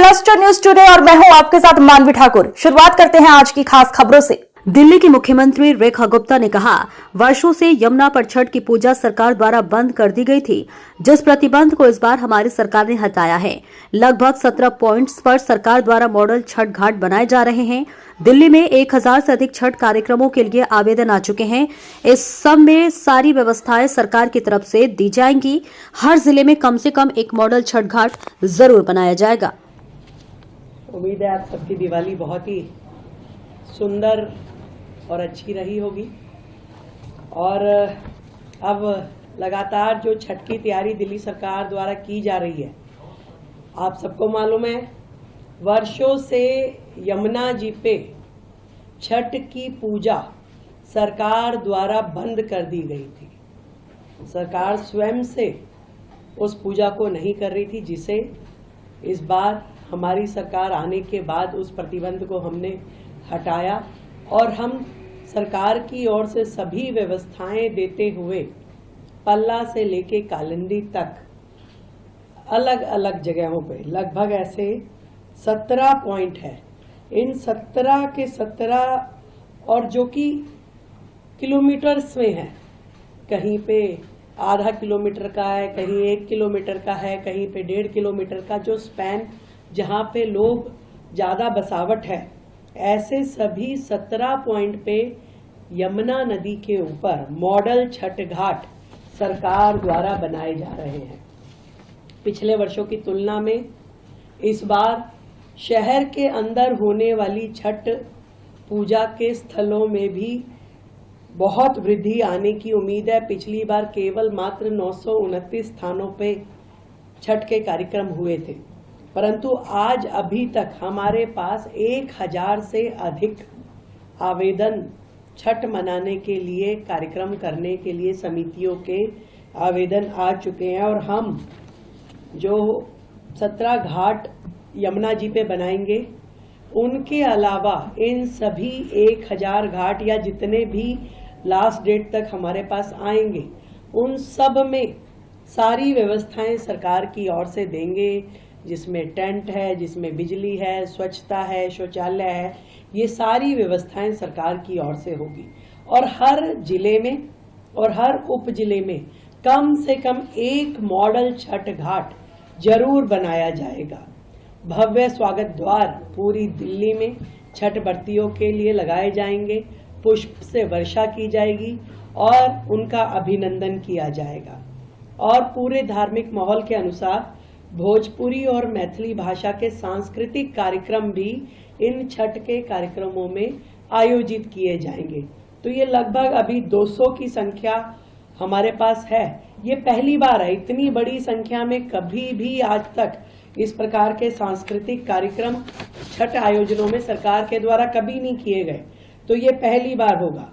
Cluster news today और मैं हूं आपके साथ मानवी ठाकुर। शुरुआत करते हैं आज की खास खबरों से। दिल्ली की मुख्यमंत्री रेखा गुप्ता ने कहा, वर्षों से यमुना पर छठ की पूजा सरकार द्वारा बंद कर दी गई थी, जिस प्रतिबंध को इस बार हमारी सरकार ने हटाया है। लगभग 17 पॉइंट्स पर सरकार द्वारा मॉडल छठ घाट बनाए जा रहे हैं। दिल्ली में 1000 से अधिक छठ कार्यक्रमों के लिए आवेदन आ चुके हैं। इस सब में सारी व्यवस्थाएं सरकार की तरफ से दी जाएंगी। हर जिले में कम से कम एक मॉडल छठ घाट जरूर बनाया जाएगा। उम्मीद है आप सबकी दिवाली बहुत ही सुंदर और अच्छी रही होगी। और अब लगातार जो छठ की तैयारी दिल्ली सरकार द्वारा की जा रही है, आप सबको मालूम है वर्षों से यमुना जी पे छठ की पूजा सरकार द्वारा बंद कर दी गई थी। सरकार स्वयं से उस पूजा को नहीं कर रही थी, जिसे इस बार हमारी सरकार आने के बाद उस प्रतिबंध को हमने हटाया और हम सरकार की ओर से सभी व्यवस्थाएं देते हुए पल्ला से लेके कालिंदी तक अलग अलग जगहों पे लगभग ऐसे 17 पॉइंट है। इन 17 के 17 और जो कि किलोमीटर्स में है, कहीं पे आधा किलोमीटर का है, कहीं 1 किलोमीटर का है, कहीं पे 1.5 किलोमीटर का जो स्पैन जहाँ पे लोग ज़्यादा बसावट है, ऐसे सभी 17 पॉइंट पे यमुना नदी के ऊपर मॉडल छठ घाट सरकार द्वारा बनाए जा रहे हैं। पिछले वर्षों की तुलना में इस बार शहर के अंदर होने वाली छठ पूजा के स्थलों में भी बहुत वृद्धि आने की उम्मीद है। पिछली बार केवल मात्र 929 स्थानों पे छठ के कार्यक्रम हुए थे, परंतु आज अभी तक हमारे पास 1000 से अधिक आवेदन छठ मनाने के लिए, कार्यक्रम करने के लिए समितियों के आवेदन आ चुके हैं। और हम जो 17 घाट यमुना जी पे बनाएंगे, उनके अलावा इन सभी 1000 घाट या जितने भी लास्ट डेट तक हमारे पास आएंगे, उन सब में सारी व्यवस्थाएं सरकार की ओर से देंगे, जिसमें टेंट है, जिसमें बिजली है, स्वच्छता है, शौचालय है, ये सारी व्यवस्थाएं सरकार की ओर से होगी। और हर जिले में और हर उप जिले में कम से कम एक मॉडल छठ घाट जरूर बनाया जाएगा। भव्य स्वागत द्वार पूरी दिल्ली में छठ व्रतियों के लिए लगाए जाएंगे, पुष्प से वर्षा की जाएगी और उनका अभिनंदन किया जाएगा। और पूरे धार्मिक माहौल के अनुसार भोजपुरी और मैथिली भाषा के सांस्कृतिक कार्यक्रम भी इन छठ के कार्यक्रमों में आयोजित किए जाएंगे। तो ये लगभग अभी 200 की संख्या हमारे पास है। ये पहली बार है, इतनी बड़ी संख्या में कभी भी आज तक इस प्रकार के सांस्कृतिक कार्यक्रम छठ आयोजनों में सरकार के द्वारा कभी नहीं किए गए, तो ये पहली बार होगा।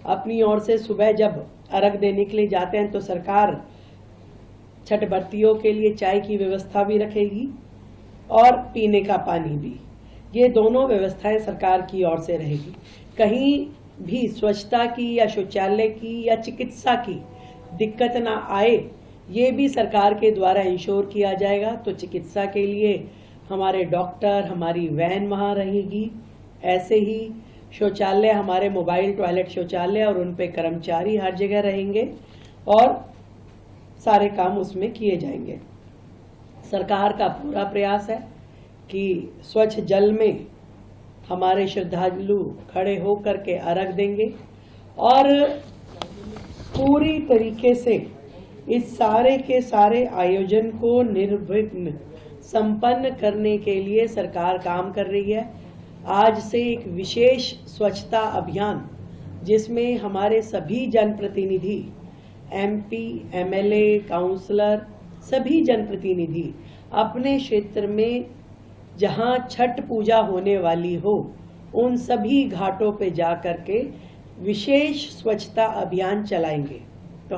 अपनी ओर से सुबह जब अर्घ देने के लिए जाते हैं तो सरकार छठ व्रतियों के लिए चाय की व्यवस्था भी रखेगी और पीने का पानी भी। ये दोनों व्यवस्थाएं सरकार की ओर से रहेगी। कहीं भी स्वच्छता की या शौचालय की या चिकित्सा की दिक्कत ना आए, ये भी सरकार के द्वारा इंश्योर किया जाएगा। तो चिकित्सा के लिए हमारे डॉक्टर, हमारी वैन वहाँ रहेगी। ऐसे ही शौचालय, हमारे मोबाइल टॉयलेट शौचालय और उन पे कर्मचारी हर जगह रहेंगे और सारे काम उसमें किए जाएंगे। सरकार का पूरा प्रयास है कि स्वच्छ जल में हमारे श्रद्धालु खड़े होकर के अर्घ देंगे और पूरी तरीके से इस सारे के सारे आयोजन को निर्विघ्न संपन्न करने के लिए सरकार काम कर रही है। आज से एक विशेष स्वच्छता अभियान, जिसमें हमारे सभी जनप्रतिनिधि, MP, MLA, काउंसलर, सभी जनप्रतिनिधि अपने क्षेत्र में जहां छठ पूजा होने वाली हो, उन सभी घाटों पे जा कर के विशेष स्वच्छता अभियान चलाएंगे।